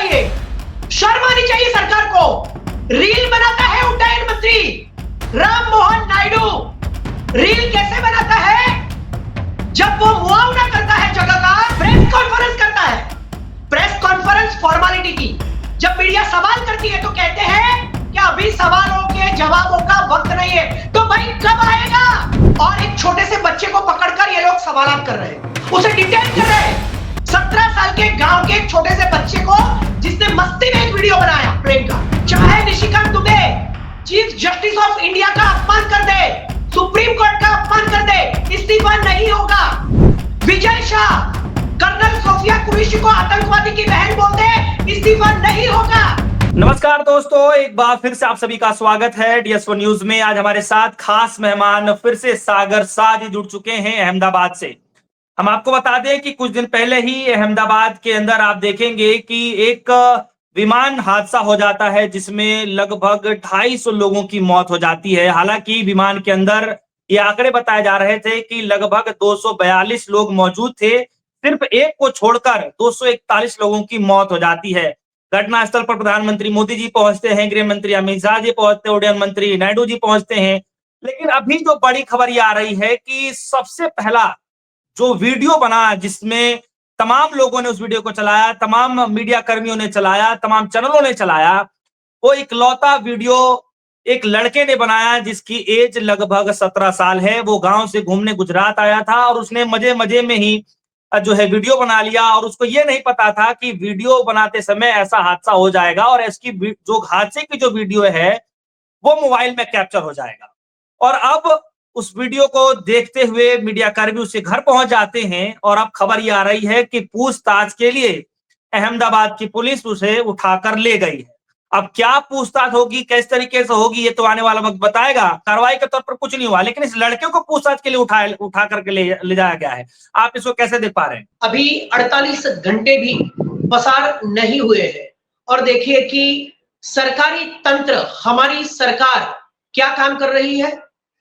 चाहिए, शर्म आनी चाहिए सरकार को। रील बनाता है उड्डयन मंत्री राम मोहन नायडू। रील कैसे बनाता है? जब वो मुआवजा करता है जगह का, प्रेस कॉन्फ्रेंस करता है। प्रेस कॉन्फ्रेंस फॉर्मेलिटी की। जब मीडिया सवाल करती है तो कहते हैं कि अभी सवालों के जवाबों का वक्त नहीं है। तो भाई कब आएगा? और एक छोटे से बच्चे को पकड़कर ये लोग सवाल कर रहे हैं, उसे डिटेन कर रहे हैं। 17 साल के गांव के एक छोटे से बच्चे को, जिसने मस्ती में एक वीडियो बनाया प्रेम का। चाहे Nishikant Dubey chief justice of India का अपमान कर दे, सुप्रीम कोर्ट का अपमान कर दे, इस्तीफा नहीं होगा। विजय शाह कर्नल सोफिया कुरैशी को आतंकवादी की बहन बोल दे, इस्तीफा नहीं होगा। नमस्कार दोस्तों, एक बार फिर से आप सभी का स्वागत है DS1 न्यूज में। आज हमारे साथ खास मेहमान फिर से सागर साजी जुड़ चुके हैं अहमदाबाद से। हम आपको बता दें कि कुछ दिन पहले ही अहमदाबाद के अंदर आप देखेंगे कि एक विमान हादसा हो जाता है जिसमें लगभग 250 लोगों की मौत हो जाती है। हालांकि विमान के अंदर ये आंकड़े बताए जा रहे थे कि लगभग 242 लोग मौजूद थे, सिर्फ एक को छोड़कर 241 लोगों की मौत हो जाती है। घटनास्थल पर प्रधानमंत्री मोदी जी पहुंचते हैं, गृह मंत्री अमित शाह जी पहुंचते हैं, उड्डयन मंत्री नायडू जी पहुंचते हैं। लेकिन अभी जो बड़ी खबर ये आ रही है कि सबसे पहला जो वीडियो बना, जिसमें तमाम लोगों ने उस वीडियो को चलाया, तमाम मीडिया कर्मियों ने चलाया, तमाम चैनलों ने चलाया, वो इकलौता वीडियो एक लड़के ने बनाया जिसकी एज लगभग 17 साल है। वो गांव से घूमने गुजरात आया था और उसने मजे मजे में ही जो है वीडियो बना लिया, और उसको ये नहीं पता था कि वीडियो बनाते समय ऐसा हादसा हो जाएगा और इसकी जो हादसे की जो वीडियो है वो मोबाइल में कैप्चर हो जाएगा। और अब उस वीडियो को देखते हुए मीडिया कर्मी उसके घर पहुंच जाते हैं और अब खबर ये आ रही है कि पूछताछ के लिए अहमदाबाद की पुलिस उसे उठाकर ले गई है। अब क्या पूछताछ होगी, किस तरीके से होगी, ये तो आने वाला वक्त बताएगा। कार्रवाई के तौर पर कुछ नहीं हुआ, लेकिन इस लड़के को पूछताछ के लिए उठा करके ले जाया गया है। आप इसको कैसे देख पा रहे हैं? अभी 48 घंटे भी पसार नहीं हुए हैं और देखिए कि सरकारी तंत्र, हमारी सरकार क्या काम कर रही है,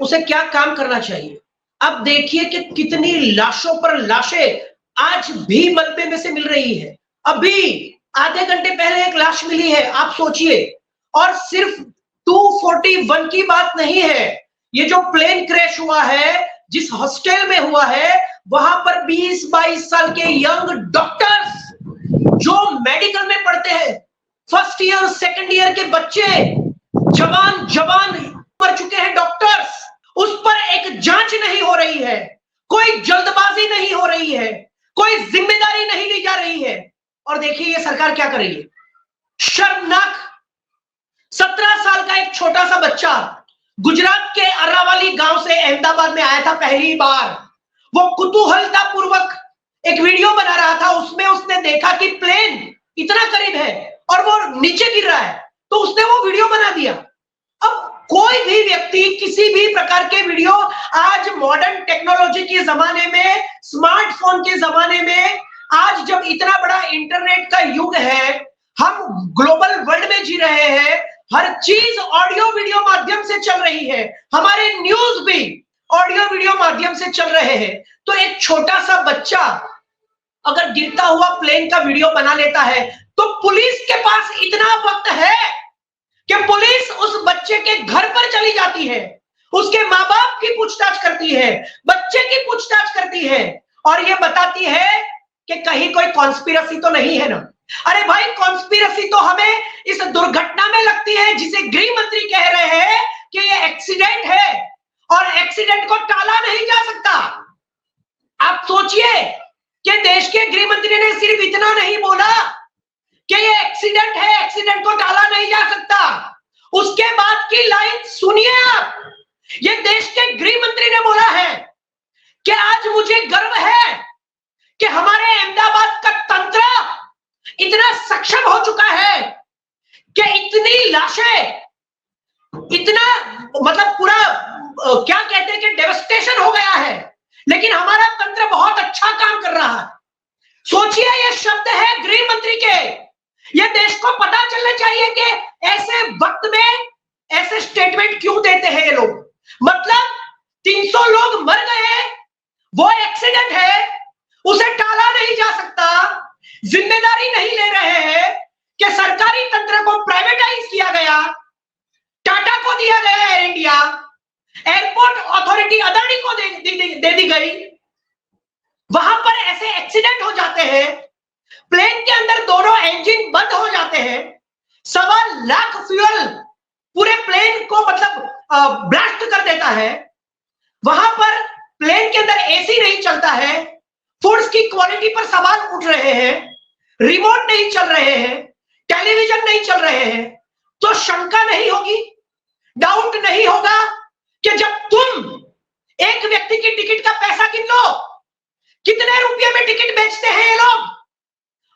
उसे क्या काम करना चाहिए। अब देखिए कि कितनी लाशों पर लाशें आज भी मलबे में से मिल रही है। अभी आधे घंटे पहले एक लाश मिली है, आप सोचिए। और सिर्फ 241 की बात नहीं है, ये जो प्लेन क्रैश हुआ है, जिस हॉस्टल में हुआ है, वहां पर 20-22 साल के यंग डॉक्टर्स जो मेडिकल में पढ़ते हैं, फर्स्ट ईयर सेकंड ईयर के बच्चे, जवान मर चुके हैं डॉक्टर्स। उस पर एक जांच नहीं हो रही है, कोई जल्दबाजी नहीं हो रही है, कोई जिम्मेदारी नहीं ली जा रही है। और देखिए ये सरकार क्या कर रही है, शर्मनाक। 17 साल का एक छोटा सा बच्चा गुजरात के अरावली गांव से अहमदाबाद में आया था पहली बार। वो कुतूहलता पूर्वक एक वीडियो बना रहा था, उसमें उसने देखा कि प्लेन इतना करीब है और वो नीचे गिर रहा है, तो उसने वो वीडियो बना दिया। अब कोई भी व्यक्ति किसी भी प्रकार के वीडियो, आज मॉडर्न टेक्नोलॉजी के जमाने में, स्मार्टफोन के जमाने में, आज जब इतना बड़ा इंटरनेट का युग है, हम ग्लोबल वर्ल्ड में जी रहे हैं, हर चीज ऑडियो वीडियो माध्यम से चल रही है, हमारे न्यूज भी ऑडियो वीडियो माध्यम से चल रहे हैं। तो एक छोटा सा बच्चा अगर गिरता हुआ प्लेन का वीडियो बना लेता है, तो पुलिस के पास इतना वक्त है कि पुलिस उस बच्चे के घर पर चली जाती है, उसके माँ बाप की पूछताछ करती है, बच्चे की पूछताछ करती है और ये बताती है कि कहीं कोई कॉन्स्पिरेसी तो नहीं है ना। अरे भाई, कॉन्स्पिरेसी तो हमें इस दुर्घटना में लगती है जिसे गृह मंत्री कह रहे हैं कि ये एक्सीडेंट है और एक्सीडेंट को टाला नहीं जा सकता। आप सोचिए कि देश के गृह मंत्री ने सिर्फ इतना नहीं बोला कि ये एक्सीडेंट है, एक्सीडेंट को टाला नहीं जा सकता, उसके बाद की लाइन सुनिए आप। ये देश के गृह मंत्री ने बोला है कि आज मुझे गर्व है कि हमारे अहमदाबाद का तंत्र इतना सक्षम हो चुका है कि इतनी लाशें, इतना मतलब पूरा क्या कहते हैं कि डेवस्टेशन हो गया है, लेकिन हमारा तंत्र बहुत अच्छा काम कर रहा है। सोचिए, ये शब्द है गृह मंत्री के। ये देश को पता चलना चाहिए कि ऐसे वक्त में ऐसे स्टेटमेंट क्यों देते हैं ये लोग। मतलब 300 लोग मर गए, वो एक्सीडेंट है, उसे टाला नहीं जा सकता, जिम्मेदारी नहीं ले रहे हैं गया, टाटा को दिया गया air India, airport authority Adani को दे दी गई। वहां पर ऐसे एक्सीडेंट हो जाते हैं, प्लेन के अंदर दोनों इंजन बंद हो जाते हैं, 1.25 लाख फ्यूल पूरे प्लेन को मतलब ब्लास्ट कर देता है। वहां पर प्लेन के अंदर एसी नहीं चलता है, फूड्स की क्वालिटी पर सवाल उठ रहे हैं, रिमोट नहीं चल रहे हैं, टेलीविजन नहीं चल रहे हैं, तो शंका नहीं होगी, डाउट नहीं होगा कि जब तुम एक व्यक्ति की टिकट का पैसा गिन लो, कितने रुपये में टिकट बेचते हैं ये लोग,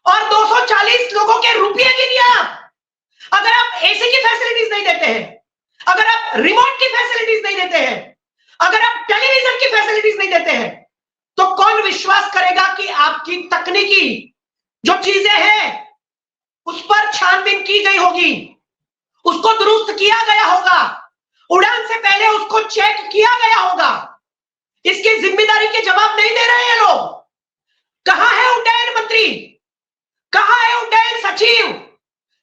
और 240 लोगों के रुपये गिनिया। अगर आप एसी की फैसिलिटीज नहीं देते हैं, अगर आप रिमोट की फैसिलिटीज नहीं देते हैं, अगर आप टेलीविजन की फैसिलिटीज नहीं देते हैं, तो कौन विश्वास करेगा कि आपकी तकनीकी जो चीजें हैं उस पर छानबीन की गई होगी, उसको दुरुस्त किया गया होगा, उड़ान से पहले उसको चेक किया गया होगा। इसकी जिम्मेदारी के जवाब नहीं दे रहे हैं लोग। कहां है उड्डयन मंत्री, कहां है उड्डयन सचिव,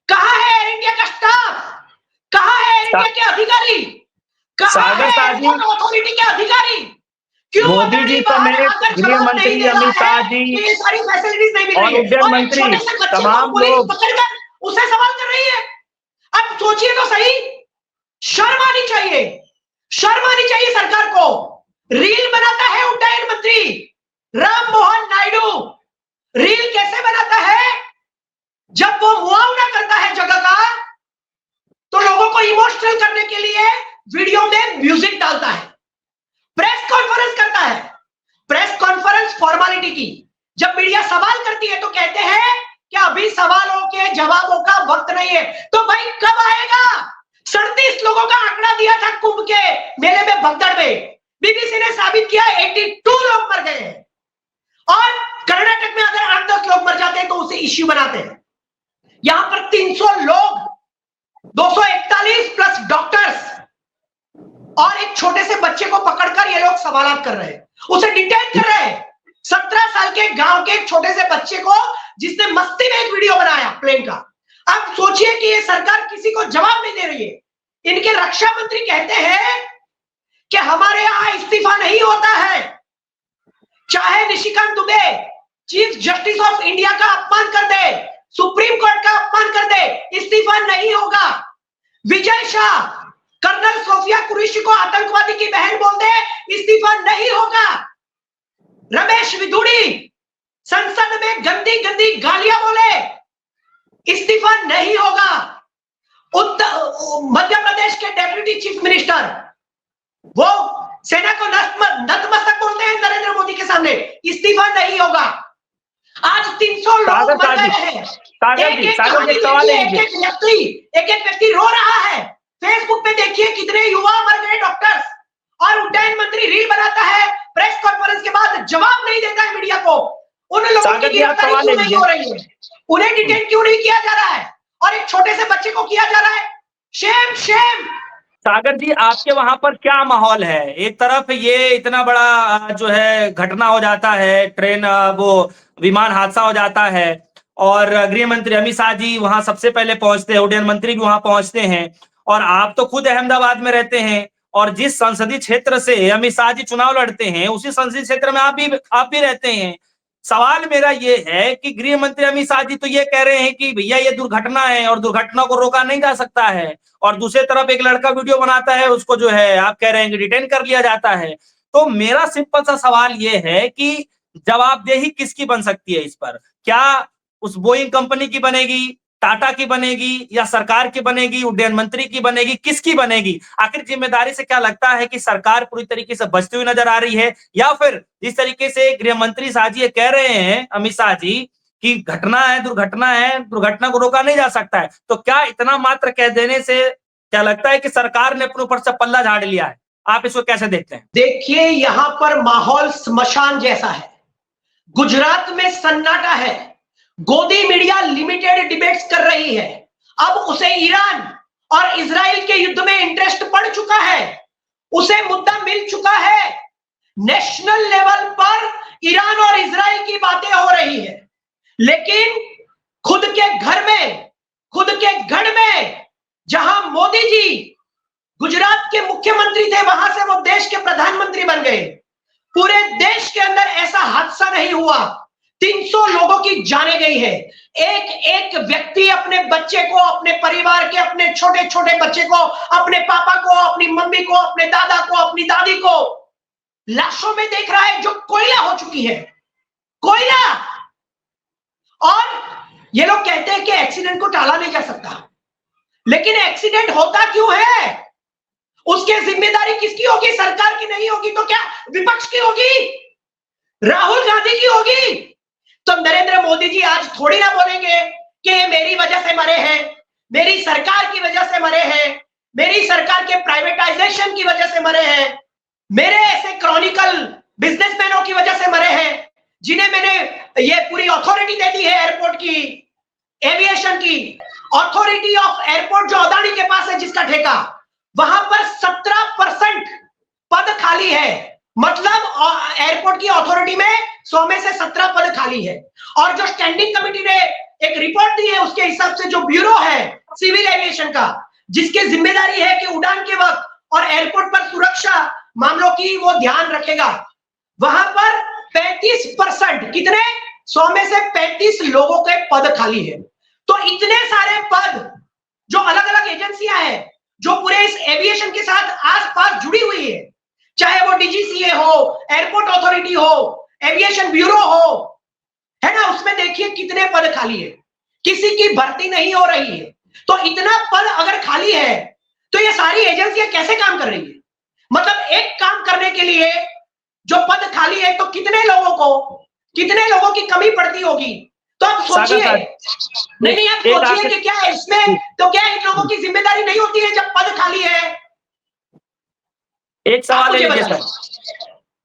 कहां है एयर इंडिया का स्टाफ, कहां है एयर इंडिया के अधिकारी, कहां है एयरपोर्ट अथॉरिटी के अधिकारी? क्यों मोदी जी समेत गृह मंत्री अमित शाह जी सारी फैसिलिटीज नहीं मिल और रही है, उड्डयन मंत्री तमाम लोग पकड़कर उससे सवाल कर रही है। अब सोचिए तो सही, शर्म आनी चाहिए, शर्म आनी चाहिए सरकार को। रील बनाता है उड्डयन मंत्री राम मोहन नायडू। रील कैसे बनाता है? जब वो मुआवजा करता है जगह का, तो लोगों को इमोशनल करने के लिए वीडियो में म्यूजिक डालता है, प्रेस कॉन्फ्रेंस करता है। प्रेस कॉन्फ्रेंस फॉर्मेलिटी की, जब मीडिया सवाल करती है तो कहते हैं कि अभी सवालों के जवाबों का वक्त नहीं है। तो भाई कब आएगा? 37 लोगों का आंकड़ा दिया था कुंभ के मेले में भगदड़ में, बीबीसी ने साबित किया 82 लोग मर गए हैं। और कर्नाटक में अगर 8-10 लोग मर जाते हैं तो उसे इश्यू बनाते हैं। यहां पर 300 लोग, 241 प्लस डॉक्टर्स और एक छोटे से बच्चे को पकड़कर ये लोग सवालात कर रहे हैं, उसे डिटेन कर रहे हैं। 17 साल के गांव के एक छोटे से बच्चे को, जिसने मस्ती में एक वीडियो बनाया प्लेन का। अब सोचिए कि ये सरकार किसी को जवाब नहीं दे रही है। इनके रक्षा मंत्री कहते हैं कि हमारे यहां इस्तीफा नहीं होता है, चाहे Nishikant Dubey chief justice of India का अपमान कर दे, सुप्रीम कोर्ट का अपमान कर दे, इस्तीफा नहीं होगा। विजय शाह कर्नल सोफिया कुरैशी को आतंकवादी की बहन बोल दे, इस्तीफा नहीं होगा। रमेश विधुड़ी संसद में गंदी गंदी गालियां बोले, इस्तीफा नहीं होगा। मध्य प्रदेश के डेप्यूटी चीफ मिनिस्टर वो सेना को नतमस्तक बोलते हैं नरेंद्र मोदी के सामने, इस्तीफा नहीं होगा। आज 300 लोग मर गए हैं। एक एक व्यक्ति रो रहा है। फेसबुक पे देखिए कितने युवा मर गए डॉक्टर्स, और उड्डयन मंत्री रील बनाता है, प्रेस कॉन्फ्रेंस के बाद जवाब नहीं देता है मीडिया को। उन लोगों की गिरफ्तारी क्यों नहीं हो रही है? उन्हें डिटेन क्यों नहीं किया जा रहा है? और एक छोटे से बच्चे को किया जा रहा है। Shem Shem. सागर जी, आपके वहां पर क्या माहौल है? एक तरफ ये इतना बड़ा जो है घटना हो जाता है, ट्रेन वो विमान हादसा हो जाता है, और गृह मंत्री अमित शाह जी वहां सबसे पहले पहुंचते हैं, उड्डयन मंत्री भी वहां पहुंचते हैं, और आप तो खुद अहमदाबाद में रहते हैं, और जिस संसदीय क्षेत्र से अमित शाह जी चुनाव लड़ते हैं उसी संसदीय क्षेत्र में आप भी रहते हैं। सवाल मेरा ये है कि गृह मंत्री अमित शाह जी तो ये कह रहे हैं कि भैया ये दुर्घटना है और दुर्घटना को रोका नहीं जा सकता है, और दूसरी तरफ एक लड़का वीडियो बनाता है, उसको जो है आप कह रहे हैं कि डिटेन कर लिया जाता है। तो मेरा सिंपल सा सवाल ये है कि जवाबदेही किसकी बन सकती है इस पर? क्या उस बोइंग कंपनी की बनेगी, टाटा की बनेगी, या सरकार की बनेगी, उड्डयन मंत्री की बनेगी, किसकी बनेगी? आखिर जिम्मेदारी से क्या लगता है कि सरकार पूरी तरीके से बचती हुई नजर आ रही है, या फिर जिस तरीके से गृह मंत्री शाह जी कह रहे हैं अमित शाह जी कि घटना है, दुर्घटना को रोका नहीं जा सकता है, तो क्या इतना मात्र कह देने से क्या लगता है कि सरकार ने अपने ऊपर से पल्ला झाड़ लिया है? आप इसको कैसे देखते हैं? देखिए, यहां पर माहौल स्मशान जैसा है। गुजरात में सन्नाटा है। गोदी मीडिया लिमिटेड डिबेट्स कर रही है। अब उसे ईरान और इजराइल के युद्ध में इंटरेस्ट पड़ चुका है, उसे मुद्दा मिल चुका है। नेशनल लेवल पर ईरान और इजराइल की बातें हो रही है, लेकिन खुद के घर में, खुद के गढ़ में जहां मोदी जी गुजरात के मुख्यमंत्री थे, वहां से वो देश के प्रधानमंत्री बन गए। पूरे देश के अंदर ऐसा हादसा नहीं हुआ। 300 लोगों की जाने गई है। एक एक व्यक्ति अपने बच्चे को, अपने परिवार के अपने छोटे छोटे बच्चे को, अपने पापा को, अपनी मम्मी को, अपने दादा को, अपनी दादी को लाशों में देख रहा है जो कोयला हो चुकी है, कोयला। और ये लोग कहते हैं कि एक्सीडेंट को टाला नहीं जा सकता, लेकिन एक्सीडेंट होता क्यों है? उसकी जिम्मेदारी किसकी होगी? सरकार की नहीं होगी तो क्या विपक्ष की होगी? राहुल गांधी की होगी? तो नरेंद्र मोदी जी आज थोड़ी ना बोलेंगे कि ये मेरी वजह से मरे हैं, मेरी सरकार की वजह से मरे हैं, मेरी सरकार के प्राइवेटाइजेशन की वजह से मरे हैं, मेरे ऐसे क्रॉनिकल बिजनेसमैनों की वजह से मरे हैं, जिन्हें मैंने ये पूरी अथॉरिटी दे दी है एयरपोर्ट की, एविएशन की अथॉरिटी ऑफ एयरपोर्ट जो अदानी के पास है, जिसका ठेका, वहां पर 17% पद खाली है। मतलब एयरपोर्ट की अथॉरिटी में 100 में से 17 पद खाली है। और जो स्टैंडिंग कमेटी ने एक रिपोर्ट दी है, उसके हिसाब से जो ब्यूरो है सिविल एविएशन का, जिसकी जिम्मेदारी है कि उड़ान के वक्त और एयरपोर्ट पर सुरक्षा मामलों की वो ध्यान रखेगा, वहां पर 35%, कितने? 100 में से 35 लोगों के पद खाली है। तो इतने सारे पद जो अलग अलग एजेंसियां हैं, जो पूरे इस एविएशन के साथ आसपास जुड़ी हुई है, चाहे वो डीजीसीए हो, एयरपोर्ट अथॉरिटी हो, एविएशन ब्यूरो हो, है ना, उसमें देखिए कितने पद खाली है, किसी की भर्ती नहीं हो रही है। तो इतना पद अगर खाली है तो ये सारी एजेंसियां कैसे काम कर रही है? मतलब एक काम करने के लिए जो पद खाली है, तो कितने लोगों की कमी पड़ती होगी? तो आप सोचिए, नहीं आप सोचिए कि क्या है इसमें, तो क्या इन लोगों की जिम्मेदारी नहीं होती है जब पद खाली है? एक सवाल ले लीजिए सर,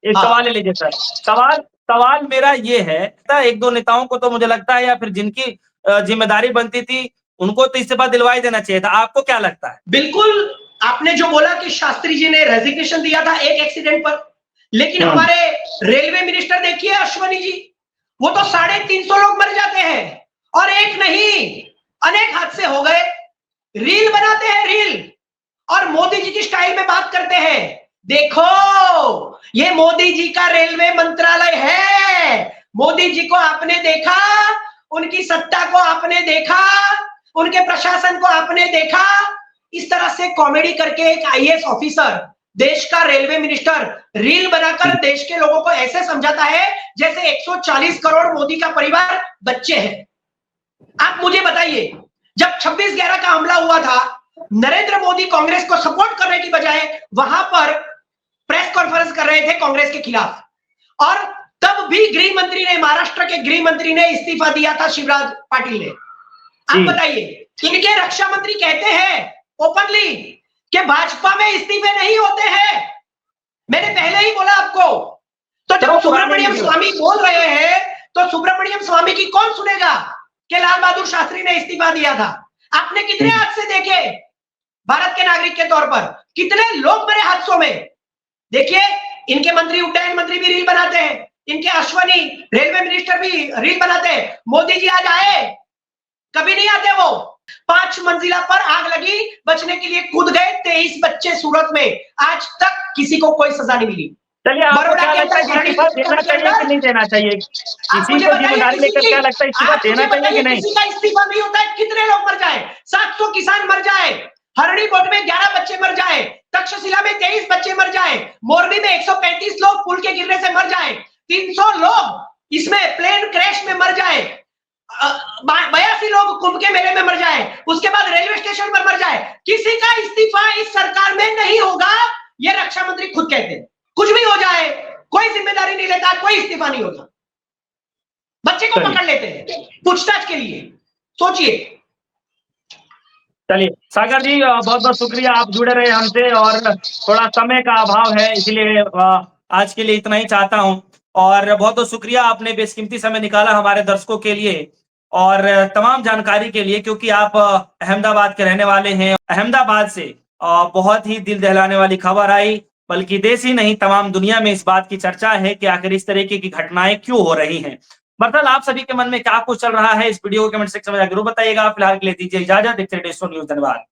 एक सवाल ले लीजिए सर। सवाल मेरा ये है, एक दो नेताओं को तो मुझे लगता है, या फिर जिनकी जिम्मेदारी बनती थी, उनको तो इस्तीफा दिलवाई देना चाहिए था। आपको क्या लगता है? बिल्कुल, आपने जो बोला कि शास्त्री जी ने रेजिग्नेशन दिया था एक एक्सीडेंट पर, लेकिन हमारे रेलवे मिनिस्टर देखिए अश्वनी जी, वो तो 350 लोग मर जाते हैं, और एक नहीं अनेक हादसे हो गए। रील बनाते हैं, रील, और मोदी जी की स्टाइल में बात करते हैं। देखो, ये मोदी जी का रेलवे मंत्रालय है, मोदी जी को आपने देखा, उनकी सत्ता को आपने देखा, उनके प्रशासन को आपने देखा। इस तरह से कॉमेडी करके एक आईएएस ऑफिसर, देश का रेलवे मिनिस्टर, रील बनाकर देश के लोगों को ऐसे समझाता है जैसे 140 करोड़ मोदी का परिवार बच्चे हैं। आप मुझे बताइए, जब 26/11 का हमला हुआ था, नरेंद्र मोदी कांग्रेस को सपोर्ट करने की बजाय वहां पर प्रेस कॉन्फ्रेंस कर रहे थे कांग्रेस के खिलाफ, और तब भी गृह मंत्री ने, महाराष्ट्र के गृह मंत्री ने इस्तीफा दिया था, शिवराज पाटिल ने। आप बताइए, इनके रक्षा मंत्री कहते हैं ओपनली कि भाजपा में इस्तीफे नहीं होते हैं। मैंने पहले ही बोला आपको। तो जब सुब्रमण्यम स्वामी बोल रहे हैं, तो सुब्रमण्यम स्वामी की कौन सुनेगा कि लाल बहादुर शास्त्री ने इस्तीफा दिया था? आपने कितने हादसे देखे भारत के नागरिक के तौर पर, कितने लोग मरे हादसों में? देखिए, इनके मंत्री, उड्डयन मंत्री भी रील बनाते हैं, इनके अश्वनी रेलवे मिनिस्टर भी रील बनाते हैं। मोदी जी आज आए? कभी नहीं आते वो। 5 मंजिला पर आग लगी, बचने के लिए कूद गए 23 बच्चे सूरत में, आज तक किसी को कोई सजा नहीं मिली। चलिए, आपको क्या लगता है इस्तीफा देना चाहिए कि नहीं देना चाहिए? किसी को जिम्मेदारी लेकर क्या लगता है, इस्तीफा देना चाहिए कि नहीं? किसी का इस्तीफा नहीं होता है। कितने लोग मर जाए? 700 किसान मर जाए, हरणी बोट में 11 बच्चे मर जाए, तक्षशिला में 23 बच्चे मर जाए, मोरबी में 135 लोग पुल के गिरने से मर जाए, 300 लोग इसमें प्लेन क्रैश में मर जाए, 82 लोग कुंभ के मेले में मर जाए, उसके बाद रेलवे स्टेशन पर मर जाए। किसी का इस्तीफा इस सरकार में नहीं होगा, ये रक्षा मंत्री खुद कहते हैं। कुछ भी हो जाए, कोई जिम्मेदारी नहीं लेता, कोई इस्तीफा नहीं होता, बच्चे को पकड़ लेते हैं पूछताछ के लिए। सोचिए। चलिए सागर जी, बहुत बहुत शुक्रिया, आप जुड़े रहे हमसे, और थोड़ा समय का अभाव है, इसलिए आज के लिए इतना ही चाहता हूं। और बहुत बहुत शुक्रिया, आपने बेशकीमती समय निकाला हमारे दर्शकों के लिए और तमाम जानकारी के लिए, क्योंकि आप अहमदाबाद के रहने वाले हैं। अहमदाबाद से बहुत ही दिल दहलाने वाली खबर आई, बल्कि देश ही नहीं तमाम दुनिया में इस बात की चर्चा है कि आखिर इस तरीके की घटनाएं क्यों हो रही हैं। बहरहाल आप सभी के मन में क्या कुछ चल रहा है, इस वीडियो को कमेंट सेक्शन में जरूर बताइएगा। फिलहाल के लिए दीजिए इजाजत, देखते रहिए DS1 न्यूज़। धन्यवाद।